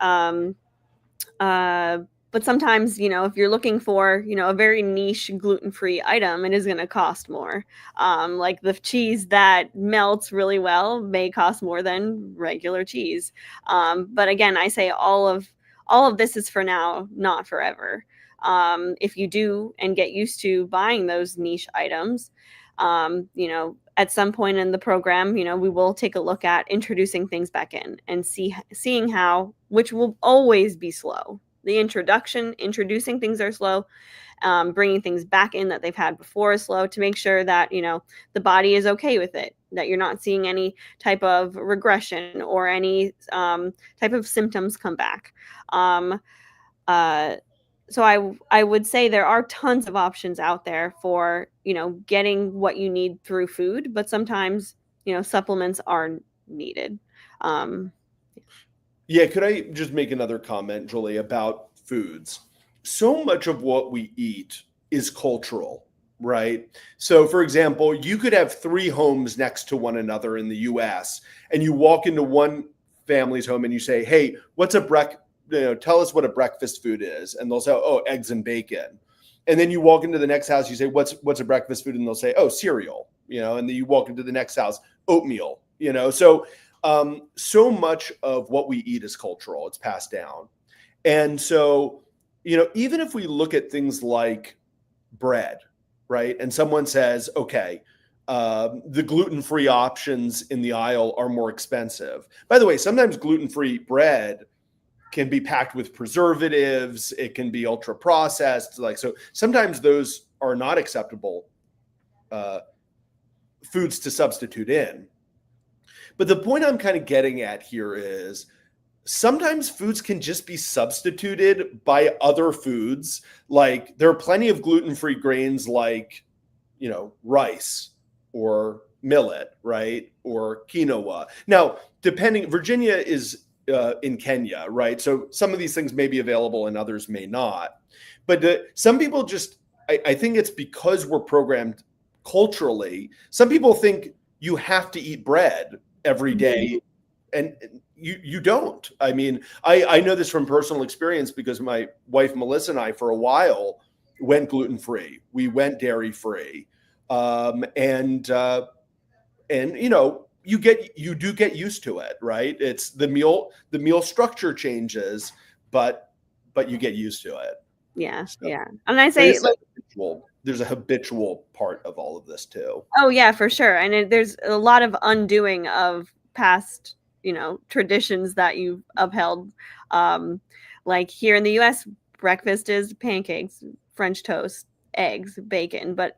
Speaker 2: But sometimes, if you're looking for, a very niche gluten-free item, it is going to cost more. Like the cheese that melts really well may cost more than regular cheese. But again, I say all of this is for now, not forever. If you do and get used to buying those niche items, at some point in the program, we will take a look at introducing things back in and seeing how, which will always be slow. The introducing things are slow. Bringing things back in that they've had before is slow, to make sure that, the body is okay with it, that you're not seeing any type of regression or any type of symptoms come back. So I would say there are tons of options out there for, getting what you need through food, but sometimes, supplements are needed.
Speaker 1: Yeah, could I just make another comment, Julie, about foods? So much of what we eat is cultural, right? So, for example, you could have 3 homes next to one another in the US, and you walk into one family's home and you say, hey, tell us what a breakfast food is. And they'll say, oh, eggs and bacon. And then you walk into the next house, you say, what's a breakfast food? And they'll say, oh, cereal, and then you walk into the next house, oatmeal, so much of what we eat is cultural. It's passed down. And so, even if we look at things like bread, right? And someone says, okay, the gluten-free options in the aisle are more expensive. By the way, sometimes gluten-free bread can be packed with preservatives. It can be ultra processed. So sometimes those are not acceptable foods to substitute in. But the point I'm kind of getting at here is sometimes foods can just be substituted by other foods. Like there are plenty of gluten-free grains like, rice or millet, right? Or quinoa. Now, Virginia is in Kenya, right? So some of these things may be available and others may not. But some people I think it's because we're programmed culturally. Some people think you have to eat bread every day, and you don't. I mean, I know this from personal experience because my wife Melissa and I, for a while, went gluten-free. We went dairy-free, and you do get used to it, right? It's the meal structure changes, but you get used to it.
Speaker 2: Yeah, so, yeah. And I say
Speaker 1: there's a habitual part of all of this too.
Speaker 2: Oh yeah, for sure. And there's a lot of undoing of past, traditions that you've upheld. Like here in the US, breakfast is pancakes, French toast, eggs, bacon, but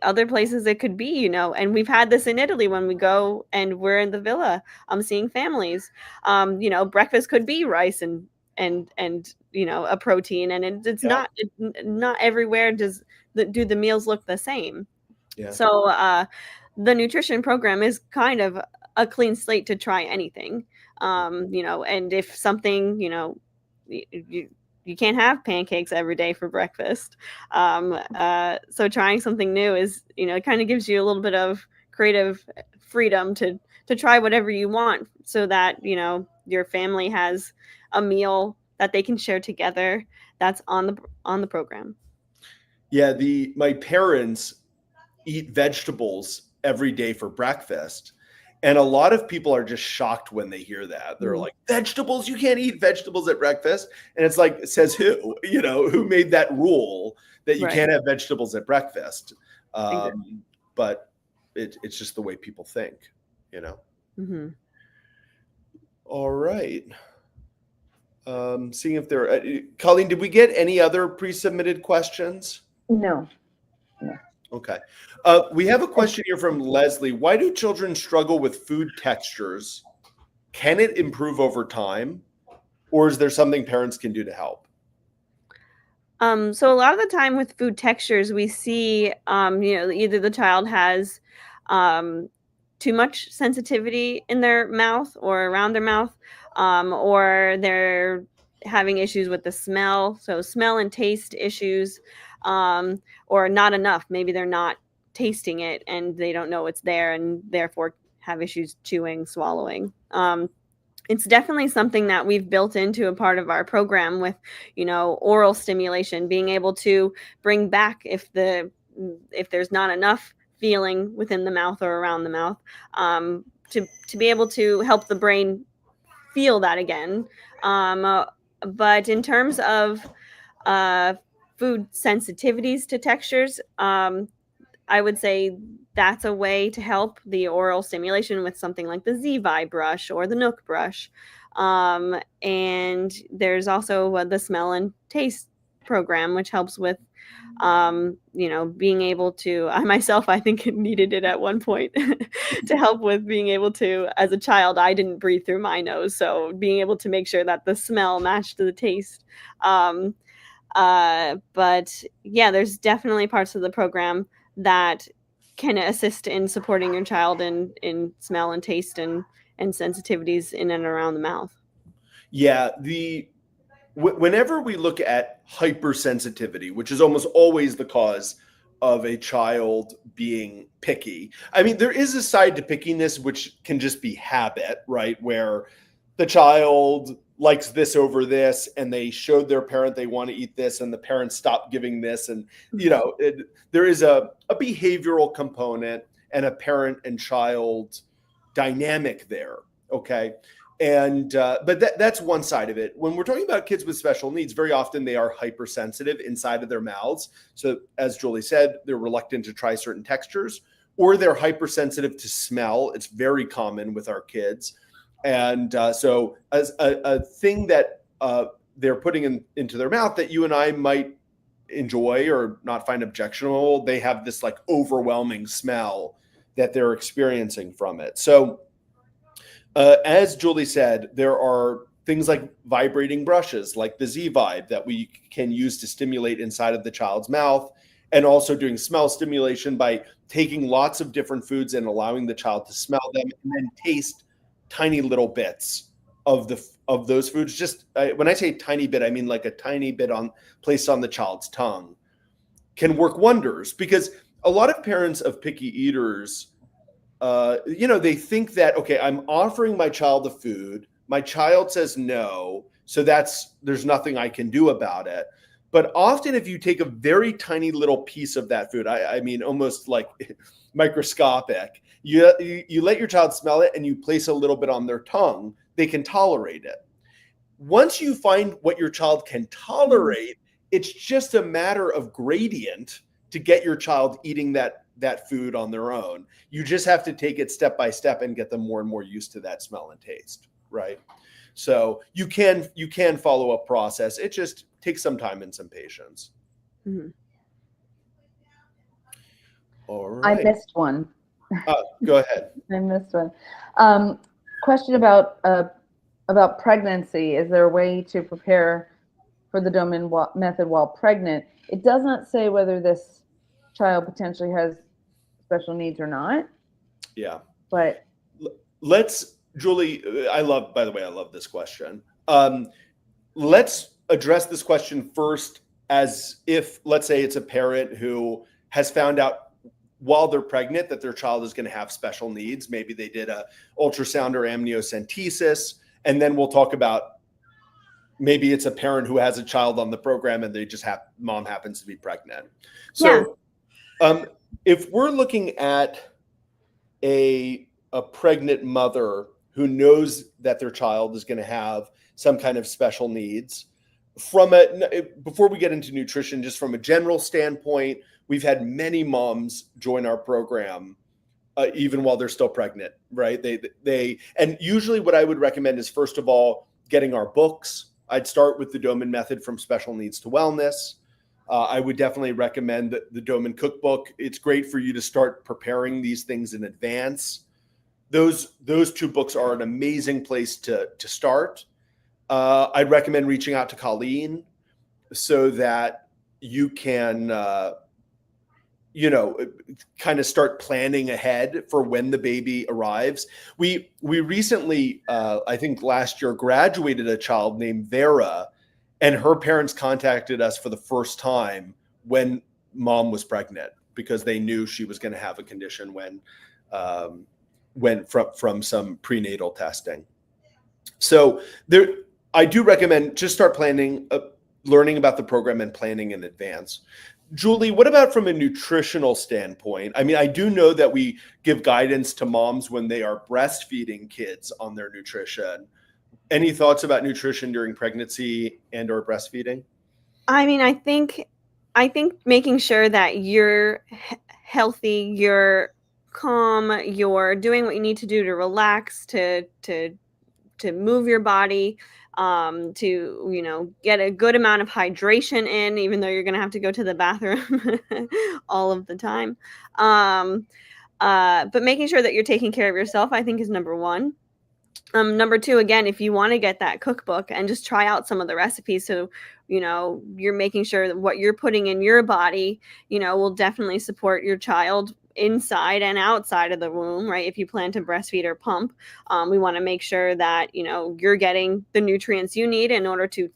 Speaker 2: other places it could be, and we've had this in Italy when we go and we're in the villa. I'm seeing families. Breakfast could be rice and a protein, and it's not everywhere do the meals look the same. Yeah. So the nutrition program is kind of a clean slate to try anything. And if something, you can't have pancakes every day for breakfast. So trying something new is, it kind of gives you a little bit of creative freedom to try whatever you want, so that your family has a meal that they can share together that's on the program.
Speaker 1: Yeah, my parents eat vegetables every day for breakfast. And a lot of people are just shocked when they hear that. They're like, vegetables? You can't eat vegetables at breakfast. And it's like, says who? Who made that rule that you can't have vegetables at breakfast?
Speaker 2: Exactly.
Speaker 1: But it's just the way people think,
Speaker 2: Mm-hmm.
Speaker 1: All right. Seeing if there Colleen, did we get any other pre-submitted questions?
Speaker 3: No.
Speaker 1: Okay. We have a question here from Leslie. Why do children struggle with food textures? Can it improve over time? Or is there something parents can do to help?
Speaker 2: So a lot of the time with food textures, we see, either the child has too much sensitivity in their mouth or around their mouth, or they're having issues with the smell. So smell and taste issues, or not enough. Maybe they're not tasting it and they don't know it's there and therefore have issues chewing, swallowing. It's definitely something that we've built into a part of our program with, oral stimulation, being able to bring back if there's not enough feeling within the mouth or around the mouth, to be able to help the brain feel that again. But in terms of food sensitivities to textures, I would say that's a way to help the oral stimulation with something like the Z-Vibe brush or the Nook brush. And there's also the smell and taste program, which helps with, being able to, I myself, I think needed it at one point to help with being able to, as a child, I didn't breathe through my nose. So being able to make sure that the smell matched the taste. But yeah, there's definitely parts of the program that can assist in supporting your child in smell and taste and sensitivities in and around the mouth.
Speaker 1: Yeah, whenever we look at hypersensitivity, which is almost always the cause of a child being picky. I mean, there is a side to pickiness which can just be habit, right? Where the child likes this over this and they showed their parent they want to eat this and the parent stopped giving this. And, there is a behavioral component and a parent and child dynamic there. Okay. And but that's one side of it. When we're talking about kids with special needs, very often they are hypersensitive inside of their mouths. So as Julie said, they're reluctant to try certain textures, or they're hypersensitive to smell. It's very common with our kids. And so as a thing that they're putting into their mouth that you and I might enjoy or not find objectionable, they have this like overwhelming smell that they're experiencing from it. So as Julie said, there are things like vibrating brushes, like the Z-Vibe, that we can use to stimulate inside of the child's mouth, and also doing smell stimulation by taking lots of different foods and allowing the child to smell them and then taste tiny little bits of those foods. Just when I say tiny bit, I mean like a tiny bit placed on the child's tongue can work wonders, because a lot of parents of picky eaters, they think that, okay, I'm offering my child the food. My child says no. So there's nothing I can do about it. But often if you take a very tiny little piece of that food, I mean, almost like microscopic, you let your child smell it and you place a little bit on their tongue, they can tolerate it. Once you find what your child can tolerate, it's just a matter of gradient to get your child eating that food on their own. You just have to take it step by step and get them more and more used to that smell and taste, right? So you can follow a process. It just takes some time and some patience.
Speaker 2: Mm-hmm.
Speaker 1: All right.
Speaker 3: I missed one.
Speaker 1: Go ahead.
Speaker 3: I missed one. Question about pregnancy. Is there a way to prepare for the Doman method while pregnant? It does not say whether this child potentially has special needs or not.
Speaker 1: Yeah.
Speaker 3: But
Speaker 1: Julie, by the way, I love this question. Let's address this question first as if, let's say it's a parent who has found out while they're pregnant that their child is going to have special needs. Maybe they did a ultrasound or amniocentesis, and then we'll talk about maybe it's a parent who has a child on the program and they just mom happens to be pregnant. So if we're looking at a pregnant mother who knows that their child is going to have some kind of special needs, before we get into nutrition, just from a general standpoint, we've had many moms join our program even while they're still pregnant, right? And usually what I would recommend is, first of all, getting our books. I'd start with the Doman Method from Special Needs to Wellness. I would definitely recommend the Doman Cookbook. It's great for you to start preparing these things in advance. Those two books are an amazing place to start. I'd recommend reaching out to Colleen so that you can, kind of start planning ahead for when the baby arrives. We recently, I think last year, graduated a child named Vera, and her parents contacted us for the first time when mom was pregnant because they knew she was going to have a condition from some prenatal testing. So I do recommend just start planning, learning about the program and planning in advance. Julie, what about from a nutritional standpoint? I mean, I do know that we give guidance to moms when they are breastfeeding kids on their nutrition. Any thoughts about nutrition during pregnancy and or breastfeeding?
Speaker 2: I mean, I think making sure that you're healthy, you're calm, you're doing what you need to do to relax, to move your body, to get a good amount of hydration in, even though you're going to have to go to the bathroom all of the time. But making sure that you're taking care of yourself, I think, is number one. Number two, again, if you want to get that cookbook and just try out some of the recipes, so you're making sure that what you're putting in your body will definitely support your child inside and outside of the womb, right? If you plan to breastfeed or pump, we want to make sure that you're getting the nutrients you need in order to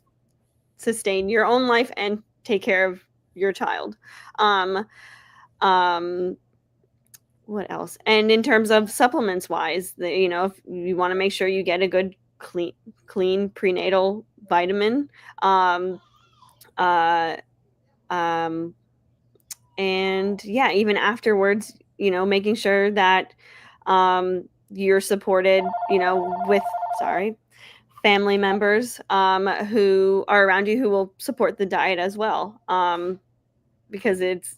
Speaker 2: sustain your own life and take care of your child. What else? And in terms of supplements wise, if you want to make sure you get a good clean prenatal vitamin, and even afterwards, making sure that you're supported, with family members who are around you who will support the diet as well, because it's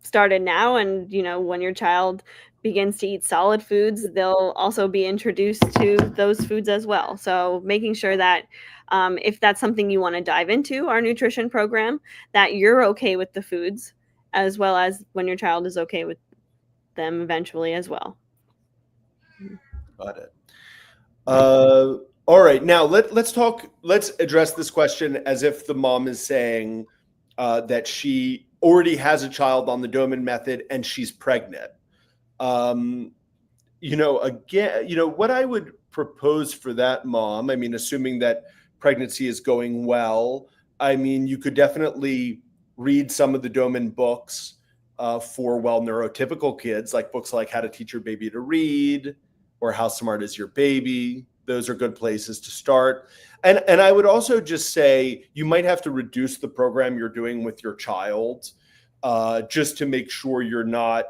Speaker 2: started now, and when your child begins to eat solid foods, they'll also be introduced to those foods as well. So making sure that if that's something you want to dive into our nutrition program, that you're okay with the foods, as well as when your child is okay with them eventually as well.
Speaker 1: Got it. All right, now let's address this question as if the mom is saying that she already has a child on the Doman Method and she's pregnant. Again, what I would propose for that mom, I mean, assuming that pregnancy is going well, I mean, you could definitely read some of the Doman books for neurotypical kids, like books like How to Teach Your Baby to Read or How Smart Is Your Baby. Those are good places to start. And I would also just say you might have to reduce the program you're doing with your child just to make sure you're not,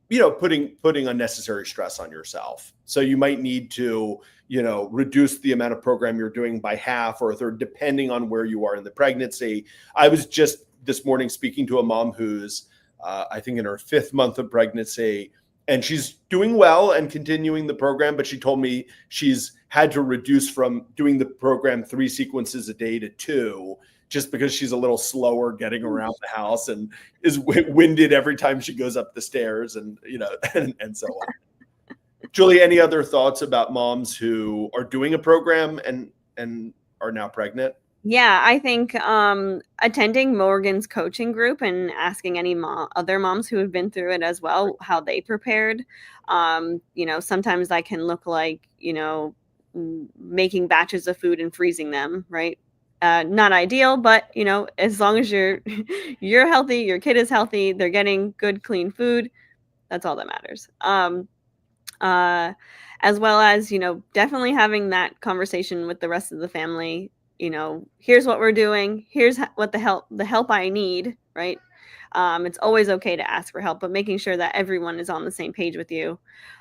Speaker 1: putting unnecessary stress on yourself. So you might need to, reduce the amount of program you're doing by half or a third, depending on where you are in the pregnancy. I was just this morning speaking to a mom who's, I think in her 5th month of pregnancy, and she's doing well and continuing the program, but she told me she's had to reduce from doing the program 3 sequences a day to 2, just because she's a little slower getting around the house and is winded every time she goes up the stairs and so on. Julie, any other thoughts about moms who are doing a program and are now pregnant?
Speaker 2: Yeah, I think attending Morgan's coaching group and asking any other moms who have been through it as well, how they prepared. Sometimes that can look like, making batches of food and freezing them, right? not ideal, but as long as you're healthy, your kid is healthy, they're getting good, clean food, that's all that matters. As well as, definitely having that conversation with the rest of the family. Here's what we're doing. Here's what the help I need, right? It's always okay to ask for help, but making sure that everyone is on the same page with you,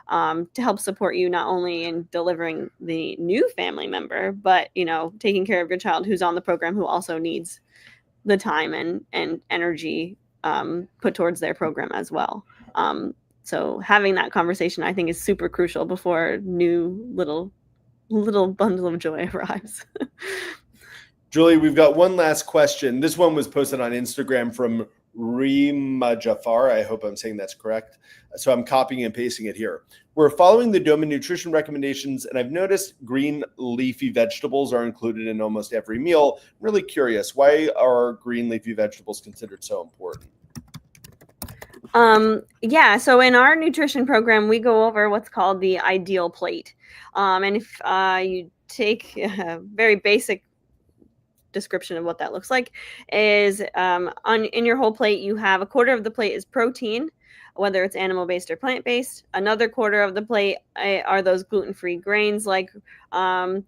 Speaker 2: to help support you not only in delivering the new family member, but taking care of your child who's on the program, who also needs the time and energy put towards their program as well. So having that conversation, I think, is super crucial before new little bundle of joy arrives.
Speaker 1: Julie, we've got one last question. This one was posted on Instagram from Rima Jafar. I hope I'm saying that's correct. So I'm copying and pasting it here. We're following the Doman nutrition recommendations, and I've noticed green leafy vegetables are included in almost every meal. I'm really curious, why are green leafy vegetables considered so important?
Speaker 2: Yeah, so in our nutrition program, we go over what's called the ideal plate. And if you take a very basic description of what that looks like, is in your whole plate, you have a quarter of the plate is protein, whether it's animal-based or plant-based. Another quarter of the plate are those gluten-free grains like brown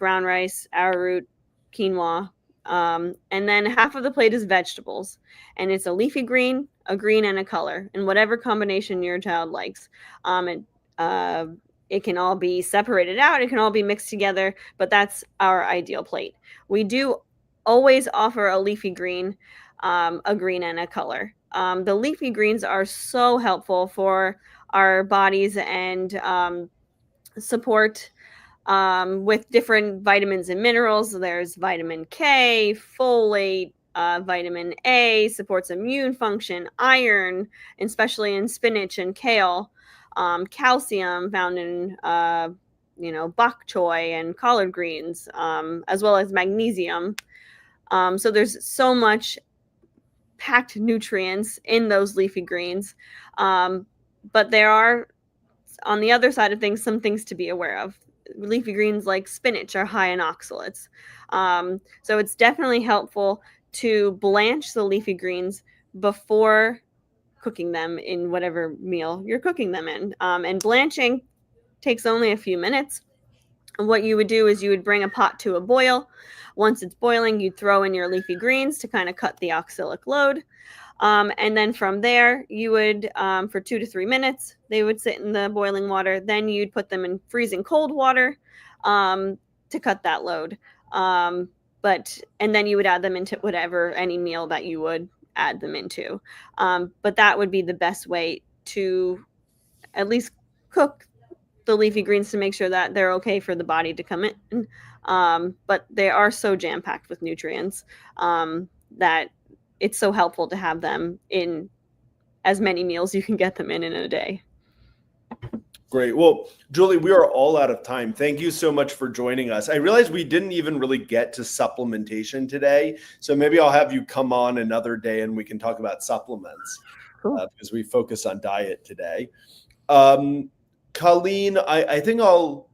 Speaker 2: rice, arrowroot, quinoa. And then half of the plate is vegetables, and it's a leafy green, a green, and a color, in whatever combination your child likes. It can all be separated out, it can all be mixed together, but that's our ideal plate. We do always offer a leafy green, a green, and a color. The leafy greens are so helpful for our bodies and support with different vitamins and minerals. There's vitamin K, folate, vitamin A, supports immune function, iron, especially in spinach and kale, calcium found in bok choy and collard greens, as well as magnesium. So there's so much packed nutrients in those leafy greens. But there are, on the other side of things, some things to be aware of. Leafy greens like spinach are high in oxalates. So it's definitely helpful to blanch the leafy greens before cooking them in whatever meal you're cooking them in. And blanching takes only a few minutes. What you would do is you would bring a pot to a boil. Once it's boiling, you'd throw in your leafy greens to kind of cut the oxalic load. And then from there, you would, for 2 to 3 minutes, they would sit in the boiling water. Then you'd put them in freezing cold water to cut that load. And then you would add them into any meal that you would add them into. But that would be the best way to at least cook the leafy greens, to make sure that they're okay for the body to come in. But they are so jam-packed with nutrients that it's so helpful to have them in as many meals you can get them in a day.
Speaker 1: Great. Well, Julie, we are all out of time. Thank you so much for joining us. I realize we didn't even really get to supplementation today, so maybe I'll have you come on another day and we can talk about supplements. Cool. Because we focus on diet today. Colleen, I think I'll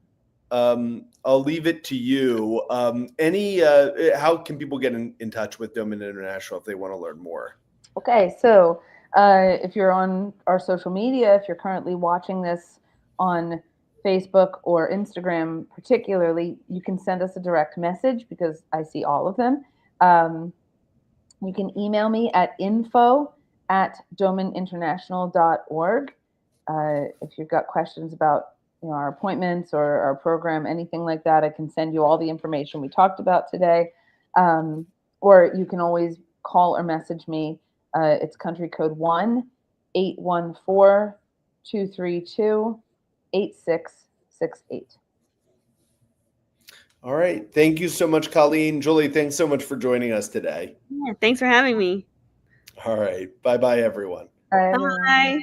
Speaker 1: leave it to you. How can people get in touch with Doman International if they want to learn more?
Speaker 3: Okay, so if you're on our social media, if you're currently watching this on Facebook or Instagram particularly, you can send us a direct message because I see all of them. You can email me at info@domaninternational.org. If you've got questions about our appointments or our program, anything like that, I can send you all the information we talked about today. Or you can always call or message me. It's country code 1-814-232-8668.
Speaker 1: All right. Thank you so much, Colleen. Julie, thanks so much for joining us today.
Speaker 2: Yeah, thanks for having me.
Speaker 1: All right. Bye-bye, everyone.
Speaker 3: Bye.